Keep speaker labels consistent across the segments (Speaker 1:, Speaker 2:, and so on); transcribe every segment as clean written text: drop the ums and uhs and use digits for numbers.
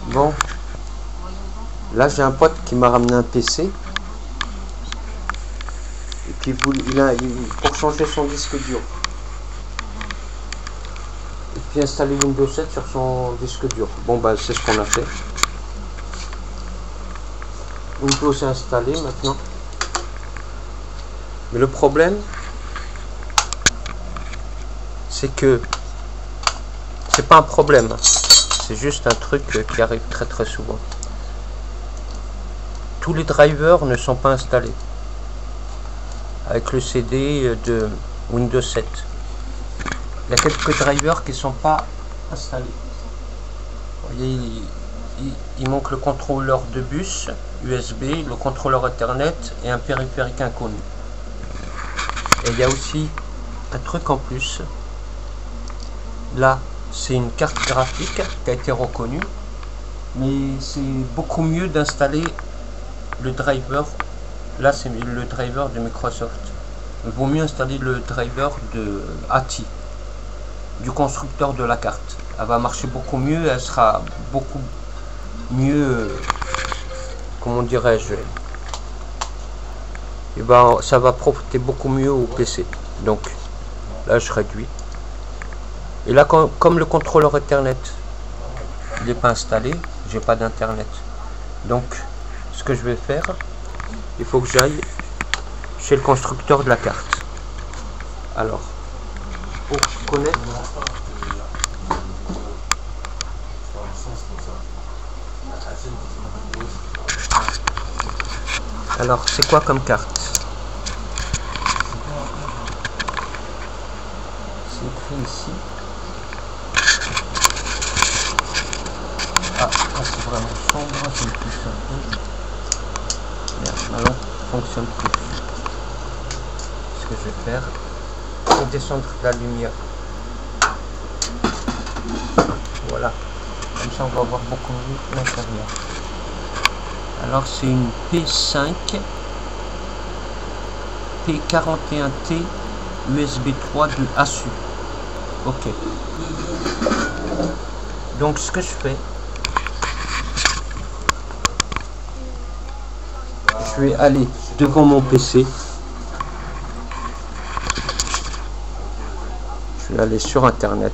Speaker 1: Bon, là j'ai un pote qui m'a ramené un PC. Et puis pour changer son disque dur. Et puis installer Windows 7 sur son disque dur. Bon bah c'est ce qu'on a fait. Windows est installé maintenant. Mais le problème, c'est que c'est pas un problème. C'est juste un truc qui arrive très très souvent. Tous les drivers ne sont pas installés avec le CD de Windows 7. Il y a quelques drivers qui ne sont pas installés. Vous voyez, il manque le contrôleur de bus USB, le contrôleur Ethernet et un périphérique inconnu. Et il y a aussi un truc en plus. Là, c'est une carte graphique qui a été reconnue, mais c'est beaucoup mieux d'installer le driver. Là, c'est le driver de Microsoft. Il vaut mieux installer le driver de ATI, du constructeur de la carte. Elle va marcher beaucoup mieux, elle sera beaucoup mieux, comment dirais-je, et ben, ça va profiter beaucoup mieux au PC. Donc, là, je réduis. Et là, comme le contrôleur Ethernet, il n'est pas installé, j'ai pas d'internet. Donc, ce que je vais faire, il faut que j'aille chez le constructeur de la carte. Alors, pour connaître, alors c'est quoi comme carte? C'est écrit ici. Ah, c'est vraiment sombre, je le pousse un peu. Merde, ma lampe fonctionne plus. Ce que je vais faire, c'est descendre la lumière. Voilà. Comme ça, on va voir beaucoup mieux l'intérieur. Alors, c'est une P5 P41T USB 3 de ASUS. Ok. Donc, ce que je fais, je vais aller devant mon PC. Je vais aller sur Internet.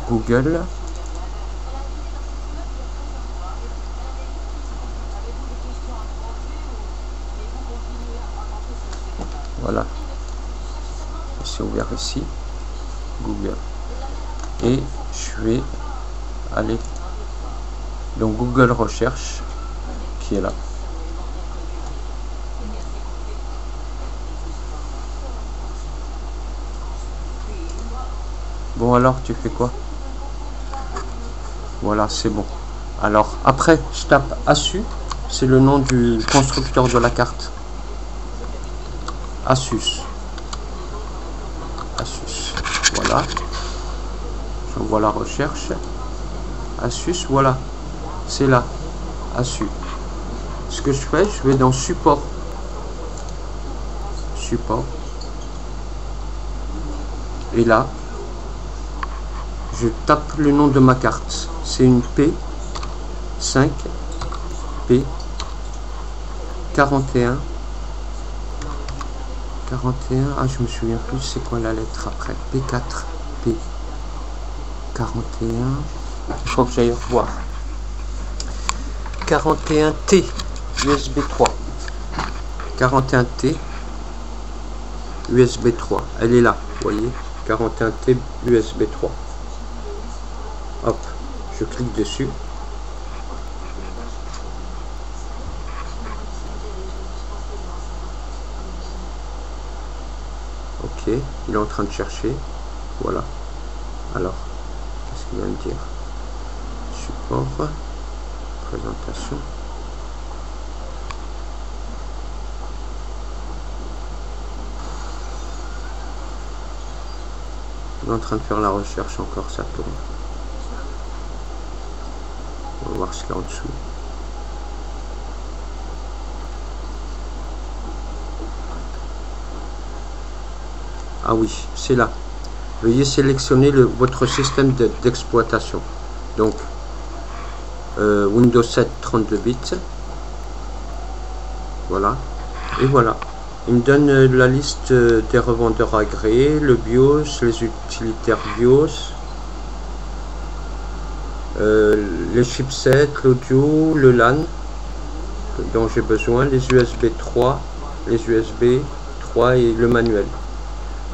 Speaker 1: Google. Voilà. C'est ouvert ici. Google. Et je vais aller donc Google Recherche qui est là. Bon, alors tu fais quoi? Voilà, c'est bon. Alors après je tape ASUS, c'est le nom du constructeur de la carte. ASUS. ASUS. Voilà. J'envoie la recherche. ASUS, voilà. C'est là. ASUS. Ce que je fais, je vais dans support. Support. Et là, je tape le nom de ma carte. C'est une P5 P41. 41, ah je me souviens plus c'est quoi la lettre après. P4 P41, je crois que j'aille revoir. 41T USB 3. 41T USB 3, elle est là, vous voyez, 41T USB 3. Hop, je clique dessus. Ok, il est en train de chercher. Voilà. Alors, qu'est-ce qu'il va me dire? Support, présentation. Il est en train de faire la recherche encore, ça tourne. On va voir ce qu'il y a en dessous. Ah oui, c'est là. Veuillez sélectionner votre système d'exploitation. Donc, Windows 7 32 bits. Voilà. Et voilà. Il me donne la liste des revendeurs agréés, le BIOS, les utilitaires BIOS, les chipsets, l'audio, le LAN dont j'ai besoin, les USB 3, les USB 3 et le manuel.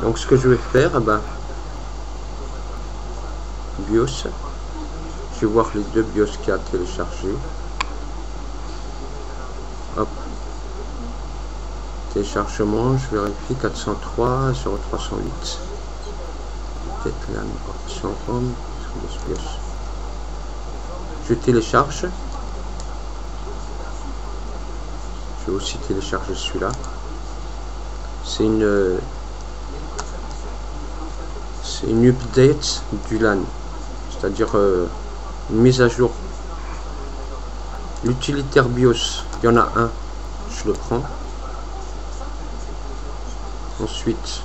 Speaker 1: Donc ce que je vais faire, BIOS, je vais voir les deux BIOS qu'il y a à télécharger. Hop. Téléchargement, je vérifie 403 0308. Peut-être là, option home, BIOS. Je télécharge. Je vais aussi télécharger celui-là. C'est une update du LAN, c'est-à-dire une mise à jour. L'utilitaire BIOS, il y en a un, je le prends. Ensuite,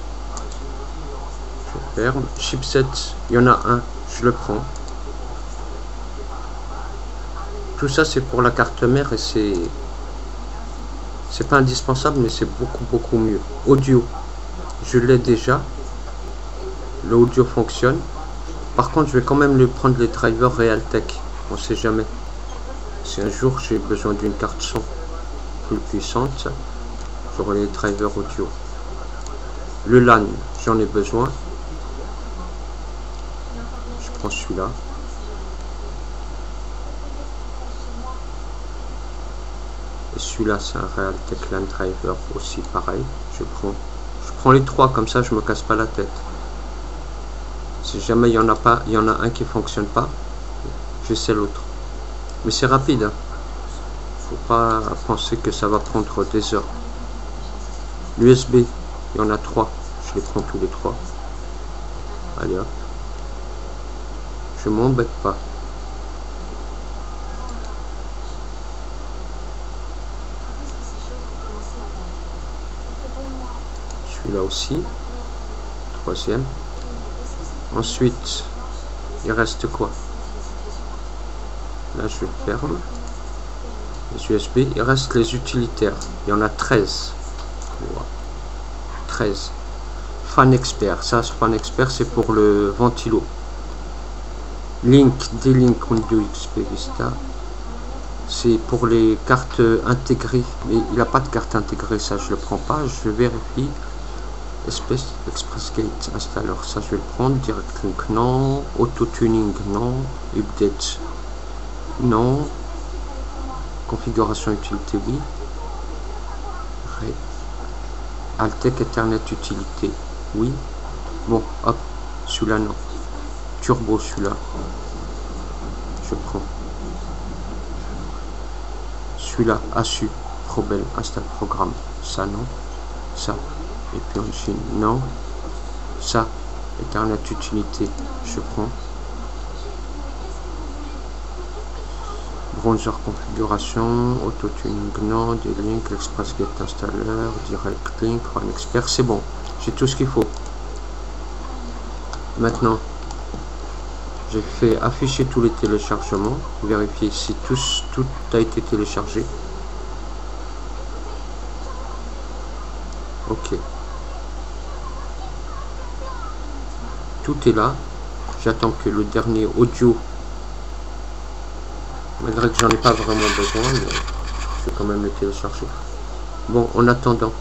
Speaker 1: je ferme. Chipset, il y en a un, je le prends. Tout ça c'est pour la carte mère et c'est pas indispensable, mais c'est beaucoup mieux. Audio, je l'ai déjà. L'audio fonctionne. Par contre, je vais quand même lui prendre les drivers Realtek. On sait jamais. Si un jour j'ai besoin d'une carte son plus puissante, j'aurai les drivers audio. Le LAN, j'en ai besoin. Je prends celui-là. Et celui-là, c'est un Realtek LAN driver aussi, pareil. Je prends les trois, comme ça je me casse pas la tête. Si jamais il y en a un qui fonctionne pas, j'essaie l'autre. Mais c'est rapide, hein. Faut pas penser que ça va prendre des heures. L'USB, il y en a 3, je les prends tous les 3. Allez hop. Je m'embête pas. Celui-là aussi. Troisième. Ensuite, il reste quoi? Là, je ferme. Les USB, il reste les utilitaires. Il y en a 13. Wow. 13. Fan Expert. Ça, Fan Expert, c'est pour le ventilo. Link, D-Link Windows XP Vista. C'est pour les cartes intégrées. Mais il n'a pas de carte intégrée, ça, je le prends pas. Je vérifie. ExpressGate installer, ça je vais le prendre. Direct Link, non. Auto-tuning, non. Update, non. Configuration utilité, oui. Altec Ethernet utilité, oui. Bon, hop, celui-là, non. Turbo, celui-là. Je prends. Celui-là, ASU, Probel, install programme. Ça, non. Ça. Et puis en Chine, non. Ça, Ethernet utilité, je prends. Browser configuration, auto-tuning, non. D-Link, ExpressGate installer, Direct Link, Fan Expert, c'est bon. J'ai tout ce qu'il faut. Maintenant, j'ai fait afficher tous les téléchargements, vérifier si tout a été téléchargé. Ok. Tout est là. J'attends que le dernier audio, malgré que j'en ai pas vraiment besoin, mais je vais quand même le télécharger. Bon, en attendant,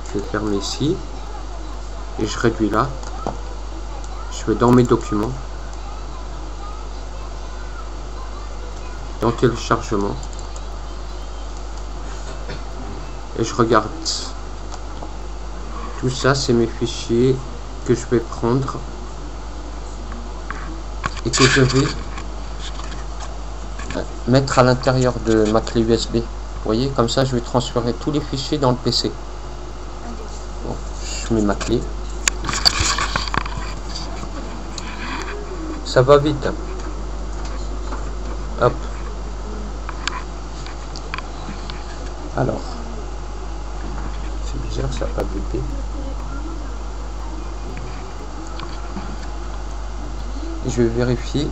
Speaker 1: je vais fermer ici et je réduis là. Je vais dans mes documents, dans téléchargement, et je regarde. Tout ça, c'est mes fichiers que je vais prendre et que je vais mettre à l'intérieur de ma clé USB. Vous voyez, comme ça je vais transférer tous les fichiers dans le PC. Bon, je mets ma clé. Ça va vite, hein. Hop. Alors, c'est bizarre, ça n'a pas buté. Je vais vérifier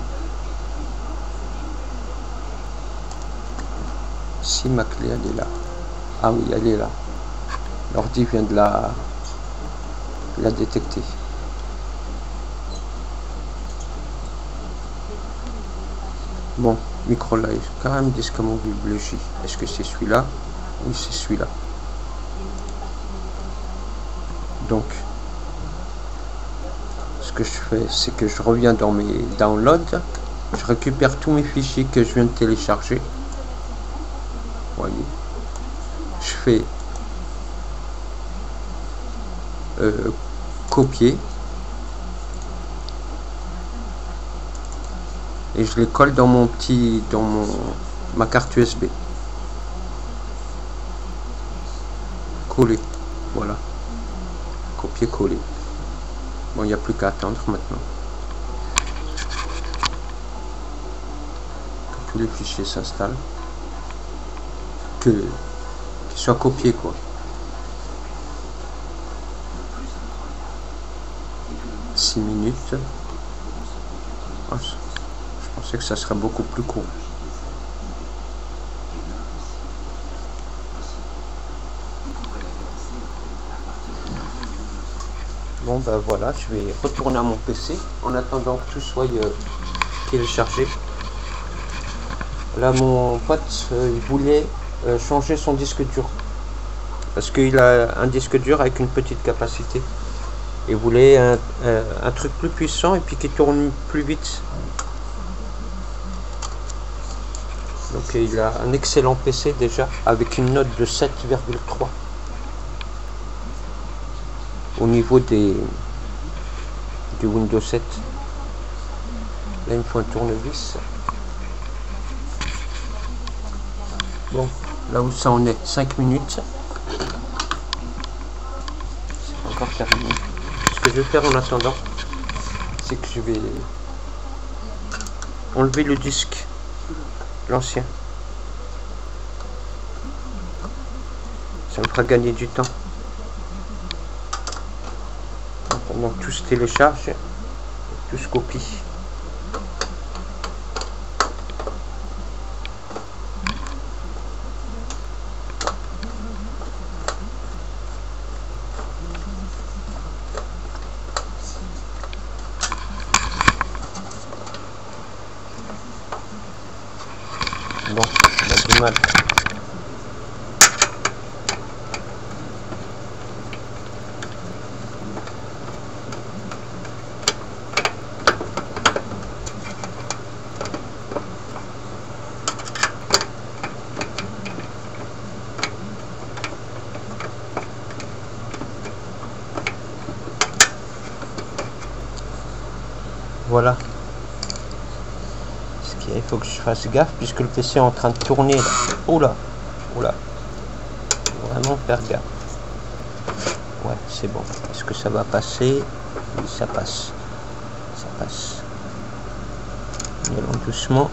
Speaker 1: si ma clé elle est là. Ah oui, elle est là. L'ordi vient de la détecter. Bon, micro live, quand même disque mobile J. Est-ce que c'est celui-là? Oui, c'est celui-là. Donc, ce que je fais, c'est que je reviens dans mes downloads, je récupère tous mes fichiers que je viens de télécharger. Voyez, je fais copier et je les colle dans mon ma carte USB. Coller, voilà, copier coller. Bon, il n'y a plus qu'à attendre maintenant que tous les fichiers s'installent, qu'ils soient copiés quoi. Minutes. Ah, je pensais que ça serait beaucoup plus court. Bon ben voilà, je vais retourner à mon PC en attendant que tout soit téléchargé. Là mon pote il voulait changer son disque dur parce qu'il a un disque dur avec une petite capacité. Il voulait un truc plus puissant et puis qui tourne plus vite. Donc il a un excellent PC déjà avec une note de 7,3 au niveau du Windows 7. Là il me faut un tournevis. Bon, là où ça en est, 5 minutes. C'est encore terminé. Ce que je vais faire en attendant, c'est que je vais enlever le disque, l'ancien. Ça me fera gagner du temps. Pendant que tout se télécharge, tout se copie. Bon, on a du mal. Voilà. Il faut que je fasse gaffe puisque le PC est en train de tourner là. Oula, oula. Vraiment faire gaffe. Ouais, c'est bon. Est-ce que ça va passer? Oui, ça passe. Ça passe. Y allons doucement.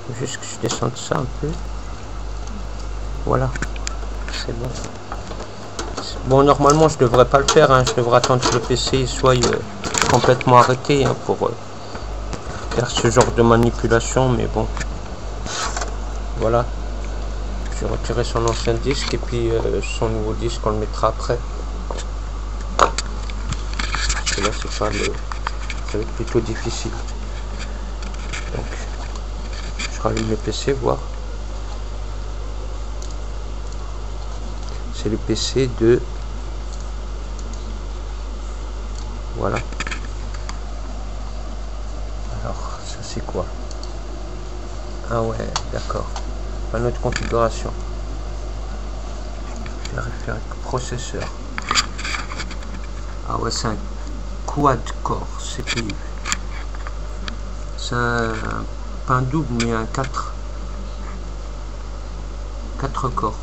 Speaker 1: Faut juste que je descende ça un peu. Voilà. C'est bon. Bon, normalement, je devrais pas le faire. Hein. Je devrais attendre que le PC soit complètement arrêté hein, pour faire ce genre de manipulation. Mais bon, voilà. Je vais retirer son ancien disque et puis son nouveau disque, on le mettra après. Parce que là, c'est pas le. Ça va être plutôt difficile. Donc, je rallume le PC, voir. C'est le PC de... Voilà. Alors, ça c'est quoi? Ah ouais, d'accord. Panneau de configuration. Vérifier processeur. Ah ouais, c'est un quad-core CPU. C'est un, pas un double, mais un 4 corps.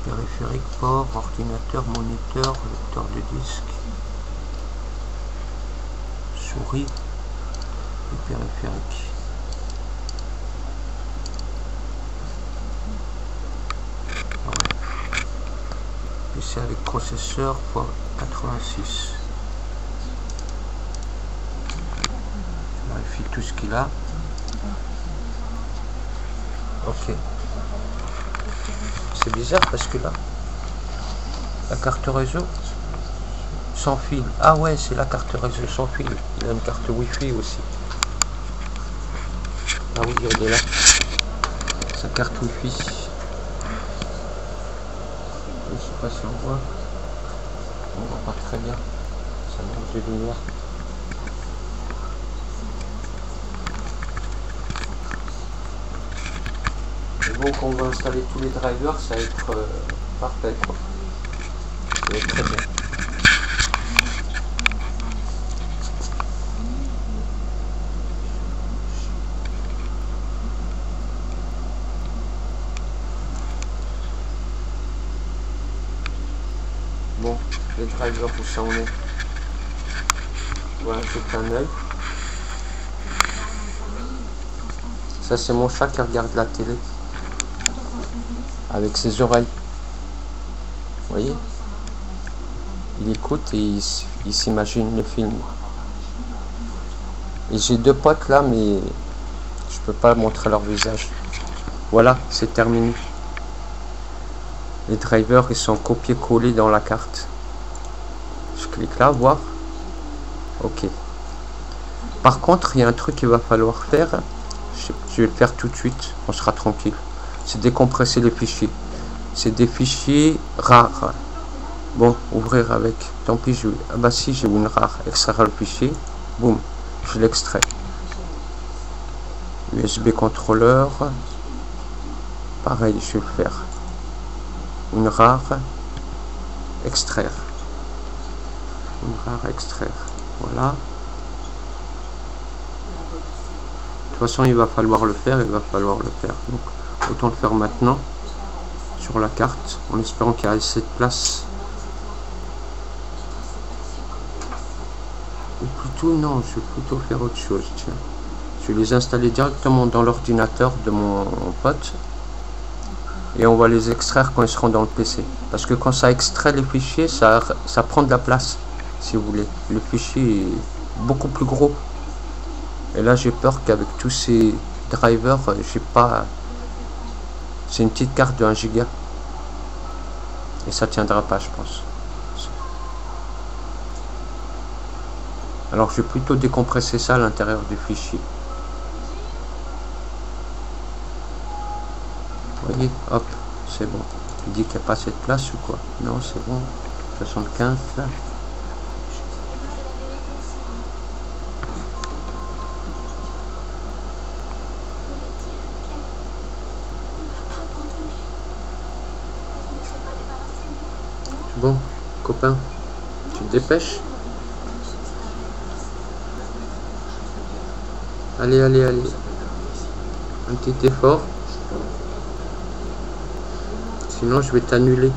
Speaker 1: Périphérique, port, ordinateur, moniteur, lecteur de disque, souris et périphérique. PC PC avec processeur pour 86. Je vérifie tout ce qu'il a. Ok. C'est bizarre parce que là, la carte réseau sans fil. Ah ouais, c'est la carte réseau sans fil. Il a une carte Wi-Fi aussi. Ah oui, elle est là. Sa carte Wi-Fi. Je sais pas si on voit. On voit pas très bien. Ça manque de lumière. Et bon, quand on va installer tous les drivers, ça va être parfait, quoi. Ça va être très bien. Bon, les drivers, où ça en est? Voilà, c'est un œil. Ça, c'est mon chat qui regarde la télé avec ses oreilles. Vous voyez? Il écoute et il s'imagine le film. Et j'ai deux potes là, mais je peux pas montrer leur visage. Voilà, c'est terminé. Les drivers, ils sont copiés-collés dans la carte. Je clique là, voir. Ok. Par contre, il y a un truc qu'il va falloir faire. Je vais le faire tout de suite. On sera tranquille. C'est décompresser les fichiers. C'est des fichiers rares. Bon, ouvrir avec. Tant pis, ah bah si, j'ai une rare. Extraire le fichier. Boum. Je l'extrais. USB contrôleur. Pareil, je vais le faire. Une rare. Extraire. Une rare, extraire. Voilà. De toute façon, il va falloir le faire. Donc, autant le faire maintenant. Sur la carte. En espérant qu'il y a assez de place. Ou plutôt, non, je vais plutôt faire autre chose. Tiens. Je vais les installer directement dans l'ordinateur de mon pote. Et on va les extraire quand ils seront dans le PC. Parce que quand ça extrait les fichiers, ça prend de la place. Si vous voulez. Le fichier est beaucoup plus gros. Et là, j'ai peur qu'avec tous ces drivers, j'ai pas... C'est une petite carte de 1 giga. Et ça tiendra pas, je pense. Alors, je vais plutôt décompresser ça à l'intérieur du fichier. Vous voyez, hop, c'est bon. Il dit qu'il n'y a pas assez de place ou quoi? Non, c'est bon. 75. Bon, copain, tu te dépêches? Allez, allez, allez. Un petit effort. Sinon, je vais t'annuler.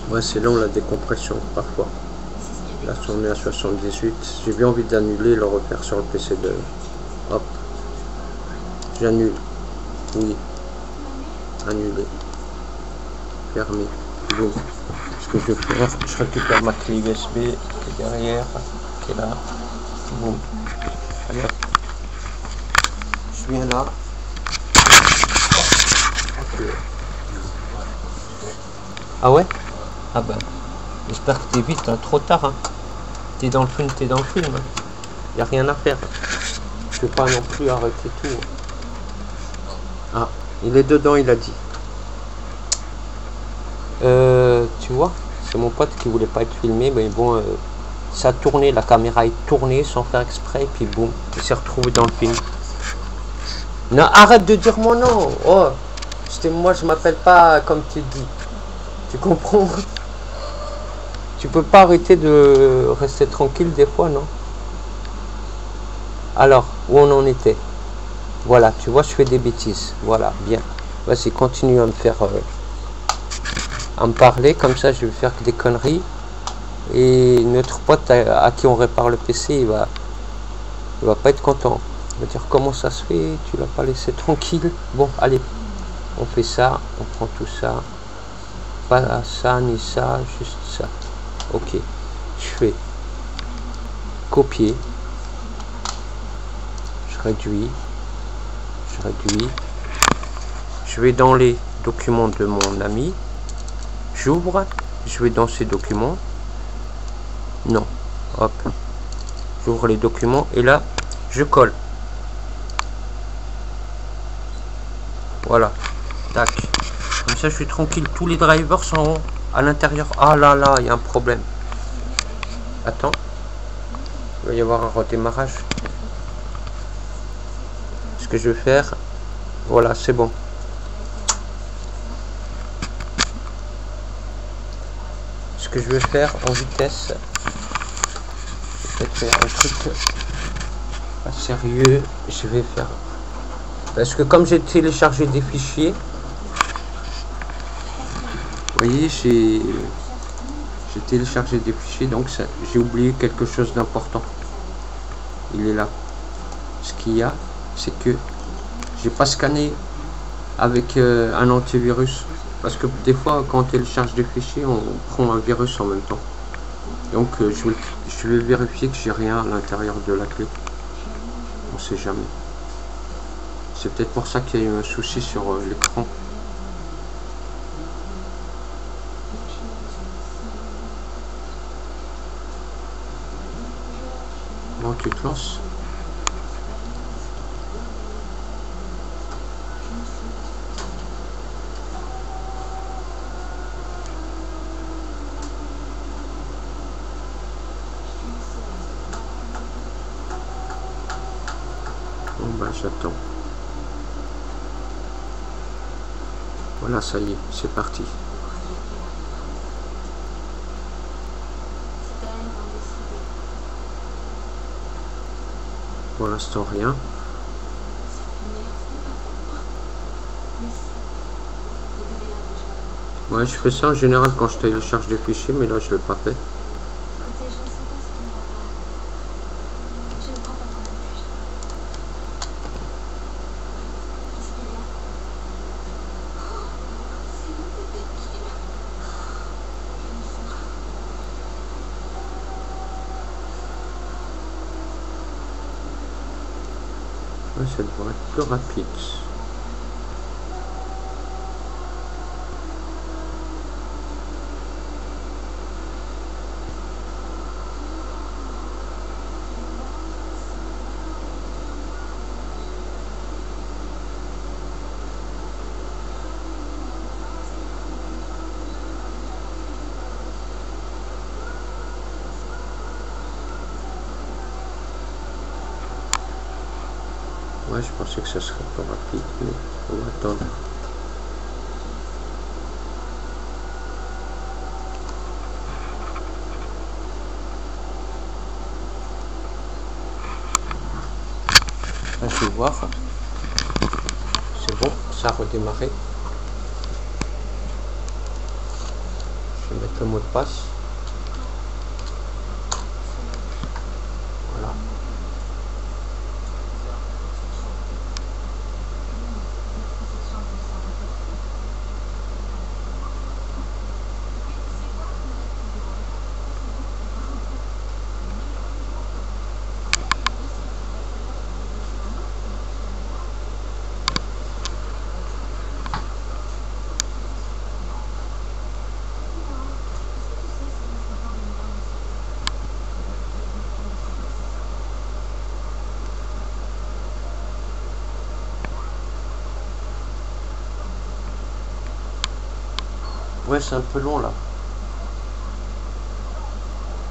Speaker 1: Ouais, c'est long la décompression, parfois. Là, on est à 78. J'ai bien envie d'annuler et le refaire sur le PC de... Hop. J'annule. Oui. Annuler. Fermer. Boum. Ce que je vais faire, je récupère ma clé USB qui est derrière, qui est là. Boum. Allez hop. Je viens là. Okay. Ah ouais? Ah ben, j'espère que t'es vite, hein, trop tard. Hein. T'es dans le film, t'es dans le film. Hein. Y a rien à faire. Je peux pas non plus arrêter tout. Ah, il est dedans, il a dit. Tu vois, c'est mon pote qui voulait pas être filmé, mais bon, ça a tourné, la caméra est tournée sans faire exprès, et puis boum, il s'est retrouvé dans le film. Non, arrête de dire mon nom. Oh, moi je m'appelle pas comme tu dis. Tu comprends? Tu peux pas arrêter de rester tranquille des fois, non? Alors, où on en était? Voilà, tu vois, je fais des bêtises. Voilà, bien. Vas-y, continue à me faire à me parler, comme ça je vais faire que des conneries. Et notre pote à qui on répare le PC, il va pas être content. Il va dire comment ça se fait, tu l'as pas laissé tranquille. Bon, allez, on fait ça, on prend tout ça. Pas ça ni ça, juste ça. Ok, je fais copier. Je réduis. Je vais dans les documents de mon ami. J'ouvre. Je vais dans ces documents. Non. Hop. J'ouvre les documents et là, je colle. Voilà. Tac. Comme ça, je suis tranquille. Tous les drivers sont à l'intérieur. Ah là là, il y a un problème. Attends. Il va y avoir un redémarrage. Ce que je vais faire. Voilà, c'est bon. Ce que je vais faire en vitesse. Je vais faire un truc pas sérieux. Je vais faire. Parce que comme j'ai téléchargé des fichiers. Vous voyez, j'ai téléchargé des fichiers, donc j'ai oublié quelque chose d'important. Il est là. Ce qu'il y a, c'est que j'ai pas scanné avec un antivirus. Parce que des fois, quand on télécharge des fichiers, on prend un virus en même temps. Donc, je vais vérifier que j'ai rien à l'intérieur de la clé. On sait jamais. C'est peut-être pour ça qu'il y a eu un souci sur l'écran. Bon, tu te lances. Bon, ben j'attends. Voilà, ça y est, c'est parti. Pour l'instant, rien. Ouais, je fais ça en général quand je télécharge des fichiers, mais là, je ne l'ai pas fait. Ouais, ça devrait être plus rapide. Ouais, je pensais que ça serait plus rapide, mais on va attendre. Là, je vais voir. C'est bon, ça a redémarré. Je vais mettre le mot de passe. Voilà. Ouais, c'est un peu long là.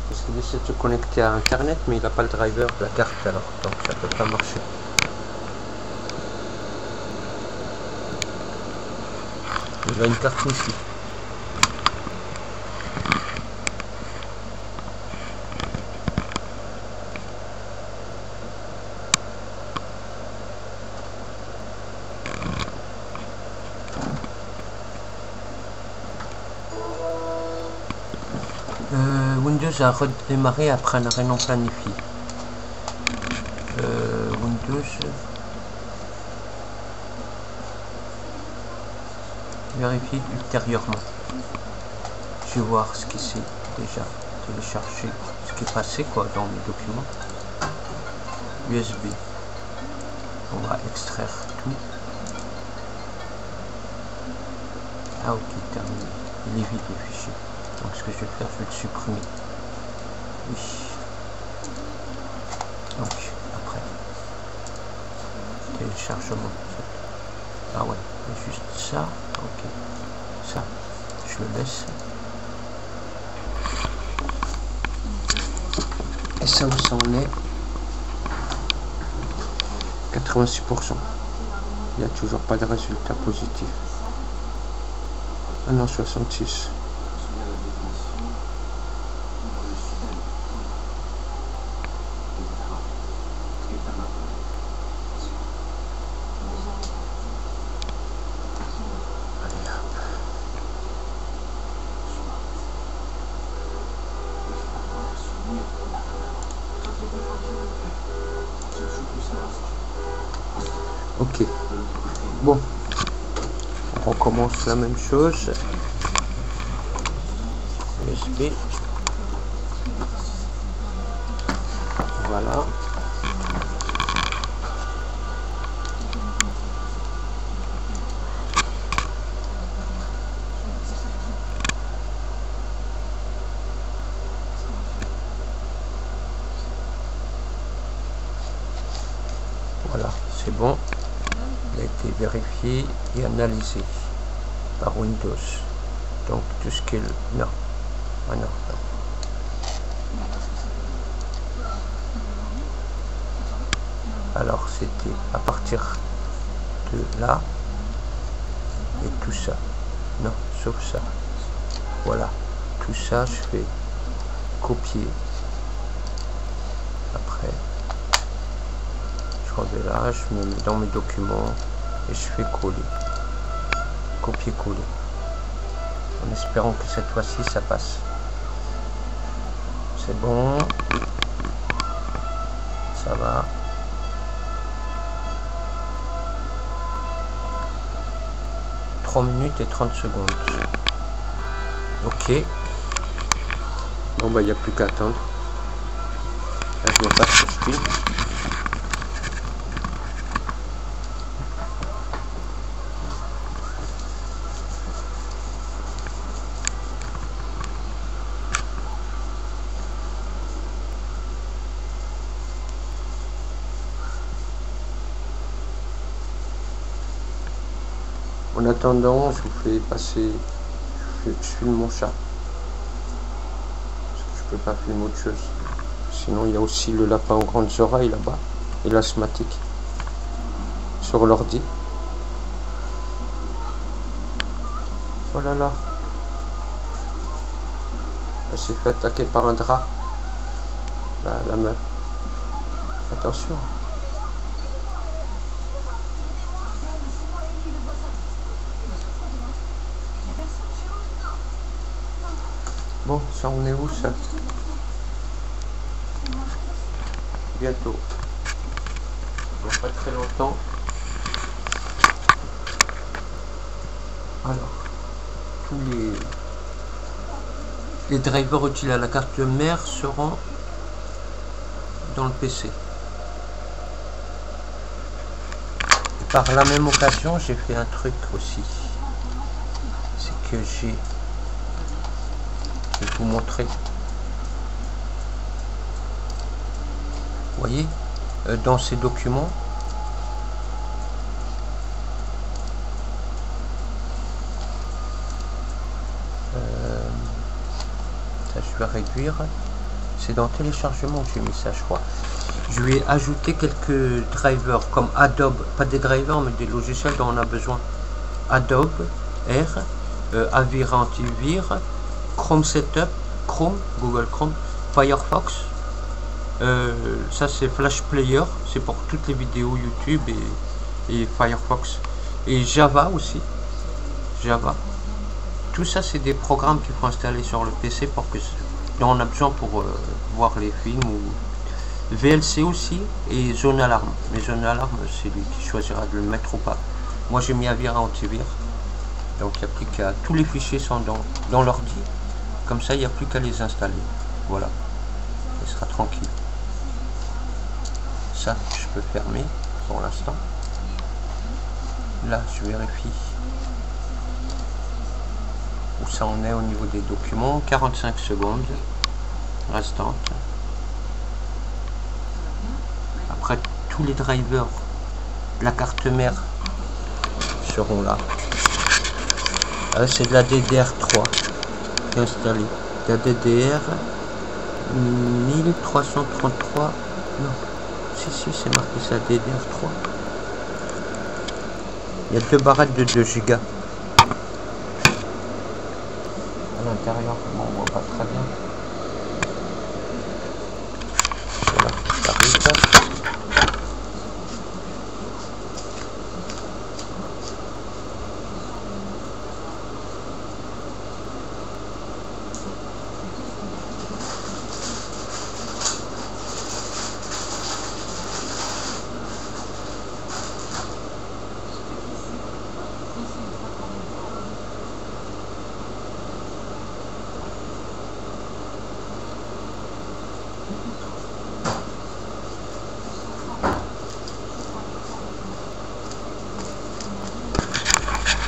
Speaker 1: Parce qu'il essaie de se connecter à internet, mais il n'a pas le driver de la carte alors, donc ça peut pas marcher. Il a une carte ici. Windows a redémarré après un arrêt non planifié. Windows vérifie ultérieurement. Je vais voir ce qui s'est déjà téléchargé, ce qui est passé quoi dans mes documents. USB. On va extraire tout. Ah ok, terminé. Il est vide le fichier. Donc ce que je vais faire, je vais le supprimer. Oui. Donc après. Téléchargement. Ah ouais, juste ça. Ok. Ça, je le laisse. Et ça où ça en est 86%. Il n'y a toujours pas de résultat positif. Ah non, 66. Ok, bon, on recommence la même chose. USB, voilà. Voilà, c'est bon. Il a été vérifié et analysé par Windows. Donc tout ce qui est non. Ah non. Alors c'était à partir de là et tout ça. Non, sauf ça. Voilà. Tout ça, je fais copier. Après. Je vais là, je me mets dans mes documents et je fais coller. Copier-coller. En espérant que cette fois-ci ça passe. C'est bon. Ça va. « 3 minutes et 30 secondes. Ok. Bon bah il n'y a plus qu'à attendre. Là je me passe sur speed. En attendant, je vous fais passer, je filme mon chat. Parce que je peux pas filmer autre chose. Sinon, il y a aussi le lapin aux grandes oreilles là-bas. Et l'asthmatique. Sur l'ordi. Oh là là. Elle s'est fait attaquer par un drap. La meuf. Attention. Bon, ça on est où ça? Bientôt. Bon, pas très longtemps. Alors, tous les drivers utiles à la carte mère seront dans le PC. Et par la même occasion, j'ai fait un truc aussi. C'est que j'ai... Je vais vous montrer. Vous voyez, dans ces documents, ça je vais réduire. C'est dans téléchargement que j'ai mis ça, je crois. Je vais ajouter quelques drivers comme Adobe, pas des drivers mais des logiciels dont on a besoin. Adobe R, Avira Antivir, Chrome Setup, Chrome, Google Chrome, Firefox. Ça c'est Flash Player, c'est pour toutes les vidéos YouTube et Firefox. Et Java aussi. Java. Tout ça c'est des programmes qu'il faut installer sur le PC pour que dont on a besoin pour voir les films, ou VLC aussi, et zone alarme. Mais zone alarme, c'est lui qui choisira de le mettre ou pas. Moi j'ai mis Avira antivir, donc il n'y a plus qu'à, tous les fichiers sont dans l'ordi, comme ça il n'y a plus qu'à les installer. Voilà, il sera tranquille. Ça je peux fermer pour l'instant. Là je vérifie où ça en est au niveau des documents. 45 secondes restantes. Après, tous les drivers de la carte mère seront là. C'est de la DDR3 qui est installée. La DDR 1333. Non, si c'est marqué ça, DDR3. Il y a 2 barrettes de 2 Go. À l'intérieur, bon, on voit pas très bien. Voilà, ça arrive.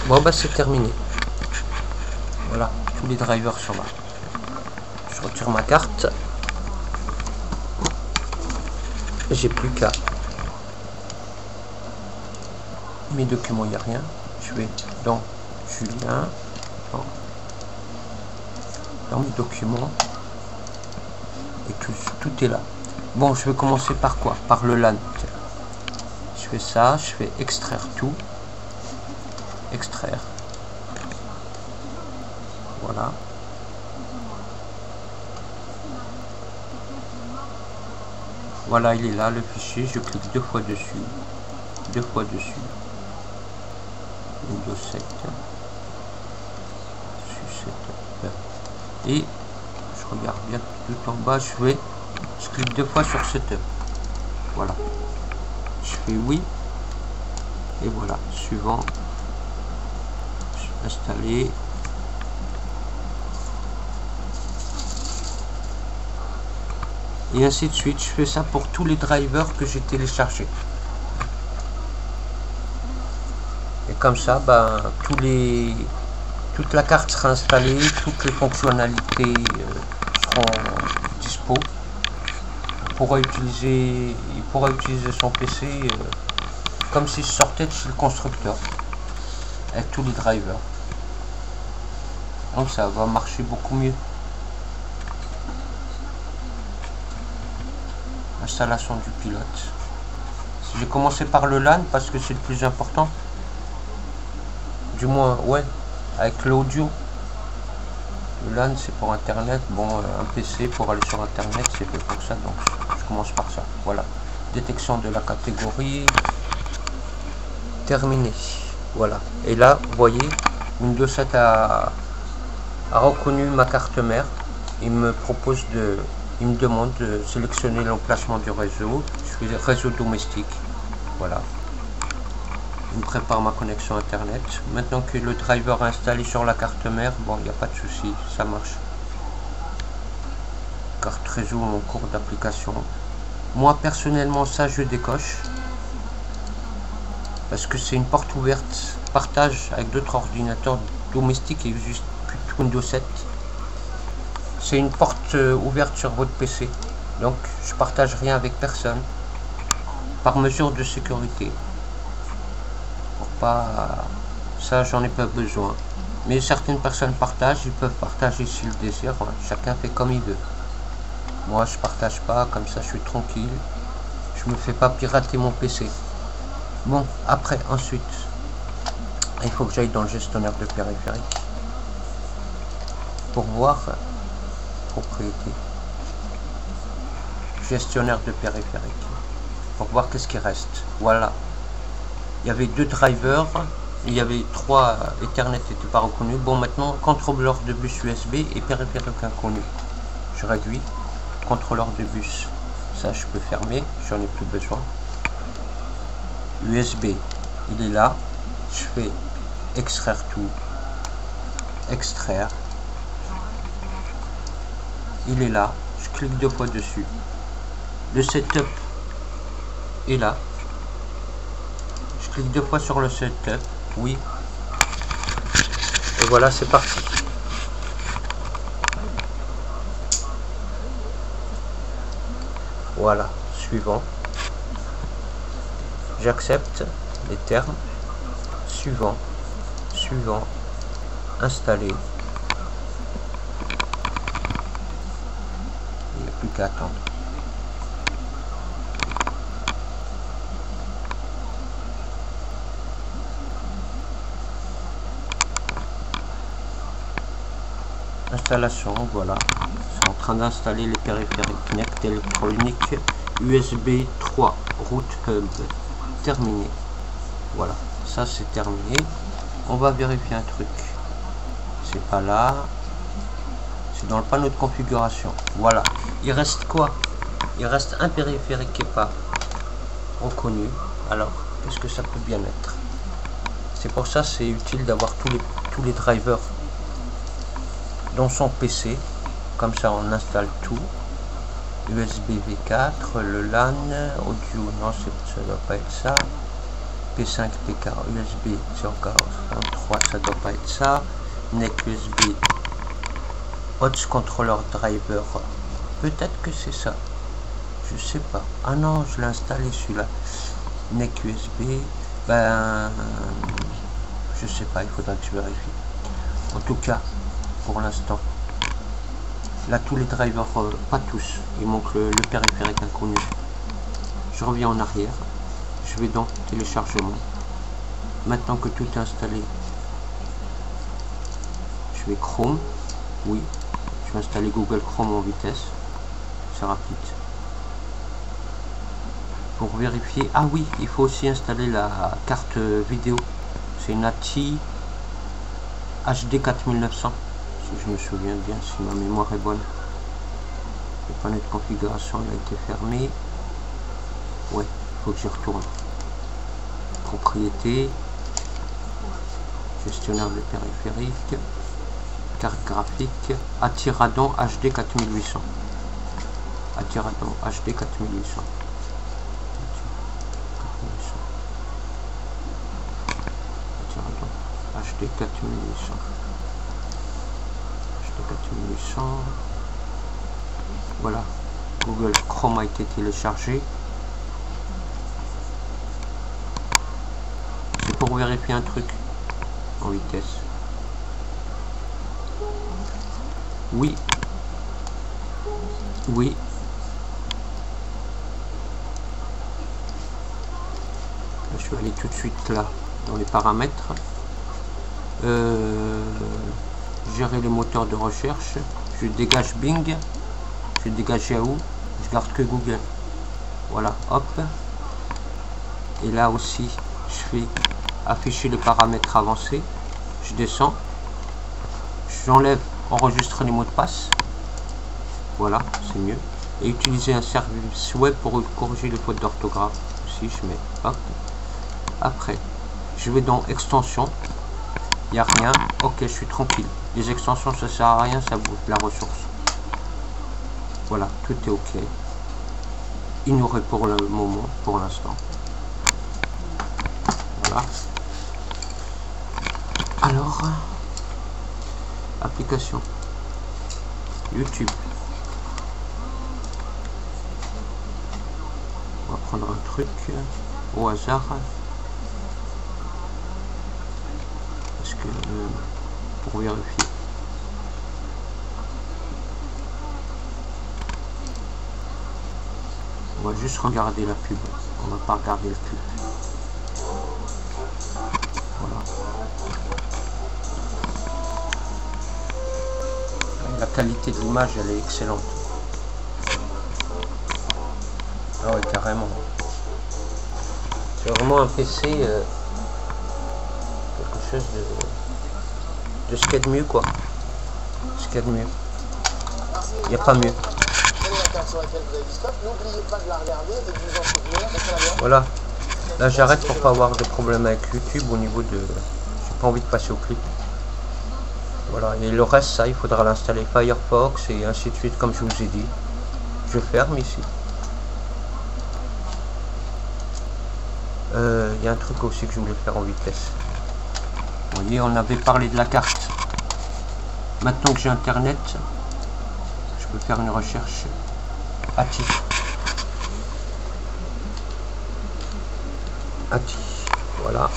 Speaker 1: Bon bah c'est terminé. Voilà, tous les drivers sont là. Je retire ma carte. J'ai plus qu'à mes documents, il n'y a rien. Je vais dans Julien, dans mes documents, et tout est là. Bon, je vais commencer par quoi? Par le LAN. Je fais ça, je fais extraire tout. Extraire. Voilà. Voilà, il est là le fichier. Je clique 2 fois dessus. 2 fois dessus. Windows 7. Et je regarde bien tout en bas. Je clique 2 fois sur Setup. Voilà. Je fais oui. Et voilà. Suivant. Installer. Et ainsi de suite. Je fais ça pour tous les drivers que j'ai téléchargés. Et comme ça, ben, toute la carte sera installée, toutes les fonctionnalités seront dispo. Il pourra utiliser son PC comme s'il sortait de chez le constructeur, avec tous les drivers. Donc ça va marcher beaucoup mieux. Installation du pilote. J'ai commencé par le LAN parce que c'est le plus important. Du moins, ouais, avec l'audio. Le LAN c'est pour internet. Bon, un PC pour aller sur internet c'est fait pour ça, donc je commence par ça. Voilà. Détection de la catégorie. Terminé. Voilà. Et là, vous voyez, Windows 7 a reconnu ma carte mère. Il me demande de sélectionner l'emplacement du réseau. Je fais réseau domestique. Voilà. Il me prépare ma connexion internet. Maintenant que le driver est installé sur la carte mère, bon, il n'y a pas de souci, ça marche. Carte réseau en cours d'application. Moi personnellement, ça je décoche. Parce que c'est une porte ouverte, partage avec d'autres ordinateurs domestiques et juste Windows 7. C'est une porte ouverte sur votre PC. Donc je partage rien avec personne. Par mesure de sécurité. Pour pas... Ça j'en ai pas besoin. Mais certaines personnes partagent, ils peuvent partager s'ils le désirent. Chacun fait comme il veut. Moi je partage pas, comme ça je suis tranquille. Je me fais pas pirater mon PC. Bon, après, ensuite, il faut que j'aille dans le gestionnaire de périphérique pour voir propriété, gestionnaire de périphérique, pour voir qu'est-ce qui reste. Voilà, il y avait 2 drivers, il y avait 3 Ethernet n'était pas reconnu. Bon, maintenant contrôleur de bus USB et périphérique inconnu. je réduis. Contrôleur de bus, ça je peux fermer, j'en ai plus besoin. USB, il est là. Je fais extraire tout, extraire. Il est là. Je clique 2 fois dessus. Le setup est là. Je clique 2 fois sur le setup. Oui. Et voilà, c'est parti. Voilà, suivant. J'accepte les termes. Suivant, suivant, installer. Il n'y a plus qu'à attendre. Installation, voilà. C'est en train d'installer les périphériques NEC électronique USB 3 route hub. Terminé. Voilà, ça c'est terminé. On va vérifier un truc. C'est pas là. C'est dans le panneau de configuration. Voilà. Il reste quoi? Il reste un périphérique qui n'est pas reconnu. Alors, qu'est-ce que ça peut bien être? C'est pour ça c'est utile d'avoir tous les drivers dans son PC. Comme ça on installe tout. USB V4, le LAN, audio, non, ça doit pas être ça. P5, P4, USB 043, ça doit pas être ça. NEC USB, Hots Controller Driver, peut-être que c'est ça. Je sais pas. Ah non, je l'ai installé celui-là. NEC USB, ben, je sais pas, il faudra que je vérifie. En tout cas, pour l'instant. Là, tous les drivers, pas tous, il manque le périphérique inconnu. Je reviens en arrière, je vais dans téléchargement. Maintenant que tout est installé, je vais Chrome, oui, je vais installer Google Chrome en vitesse, c'est rapide. Pour vérifier, ah oui, il faut aussi installer la carte vidéo, c'est une ATI HD 4900. Je me souviens bien, si ma mémoire est bonne. Le panneau de configuration il a été fermé. Ouais, il faut que j'y retourne. Propriété, gestionnaire de périphérique, carte graphique, Atiradon HD 4800. Atiradon HD 4800. Atiradon HD 4800. 4800. Voilà, Google Chrome a été téléchargé. C'est pour vérifier un truc en vitesse. Oui. Oui. Je vais aller tout de suite là, dans les paramètres. Gérer les moteurs de recherche. Je dégage Bing. Je dégage Yahoo. Je garde que Google. Voilà, hop. Et là aussi, je fais afficher les paramètres avancés. Je descends. J'enlève enregistrer les mots de passe. Voilà, c'est mieux. Et utiliser un service web pour corriger les fautes d'orthographe. Aussi, je mets hop. Après, je vais dans extension. Il n'y a rien. Ok, je suis tranquille. Les extensions, ça sert à rien, ça bouffe la ressource. Voilà, tout est ok. Ignorer pour le moment, pour l'instant. Voilà. Alors, application. YouTube. On va prendre un truc au hasard. Parce que pour vérifier. On va juste regarder la pub. On va pas regarder le pub. Voilà. La qualité de l'image, elle est excellente. Ah ouais, carrément. C'est vraiment un PC quelque chose de ce qu'il y a de mieux, quoi. Ce qu'il y a de mieux. Il n'y a pas mieux. Voilà. Là j'arrête pour pas avoir de problème avec YouTube au niveau de... J'ai pas envie de passer au clip. Voilà. Et le reste, ça, il faudra l'installer Firefox et ainsi de suite comme je vous ai dit. Je ferme ici. Il y a un truc aussi que je voulais faire en vitesse. Vous voyez, on avait parlé de la carte. Maintenant que j'ai internet, je peux faire une recherche ATI. ATI, voilà.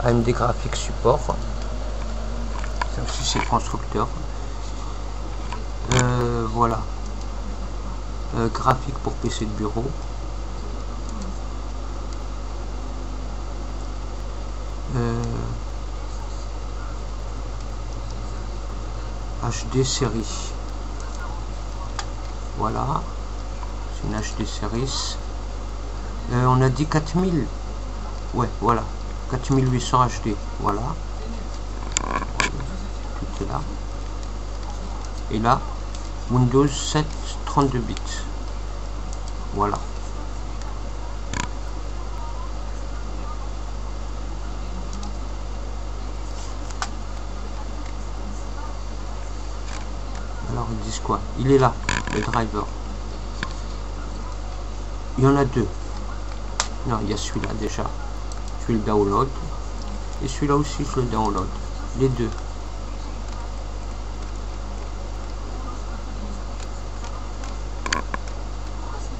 Speaker 1: AMD Graphics Support. Ça aussi c'est le constructeur. Voilà. Graphique pour PC de bureau. HD série. Voilà. C'est une HD série. On a dit 4000. Ouais, voilà. 4800 HD. Voilà. Tout est là. Et là, Windows 7 32 bits. Voilà. Alors ils disent quoi? Il est là, le driver. Il y en a deux. Non, il y a celui-là déjà. Je le download. Et celui-là aussi, je le download. Les deux.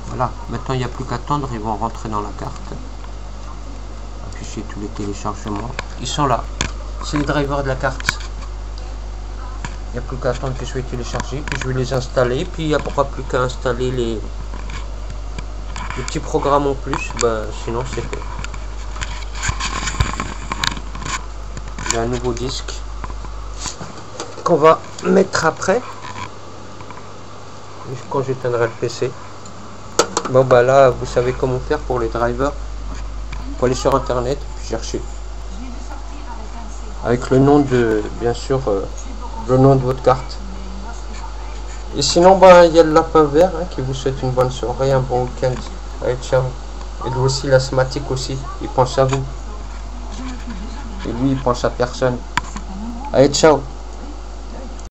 Speaker 1: Voilà, maintenant il n'y a plus qu'à attendre, ils vont rentrer dans la carte. Afficher tous les téléchargements. Ils sont là. C'est les drivers de la carte. Il n'y a plus qu'à attendre qu'ils soient téléchargés, puis je vais les installer, puis il n'y aura plus qu'à installer les petits programmes en plus, bah, sinon c'est fait. Il y a un nouveau disque qu'on va mettre après, quand j'éteindrai le PC. Bon bah là, vous savez comment faire pour les drivers. Faut aller sur internet, puis chercher. Avec le nom de, bien sûr, le nom de votre carte. Et sinon, bah, il y a le lapin vert hein, qui vous souhaite une bonne soirée, un bon week-end. Allez, ciao. Et lui aussi, l'asthmatique aussi, il pense à vous. Et lui, il pense à personne. Allez, ciao.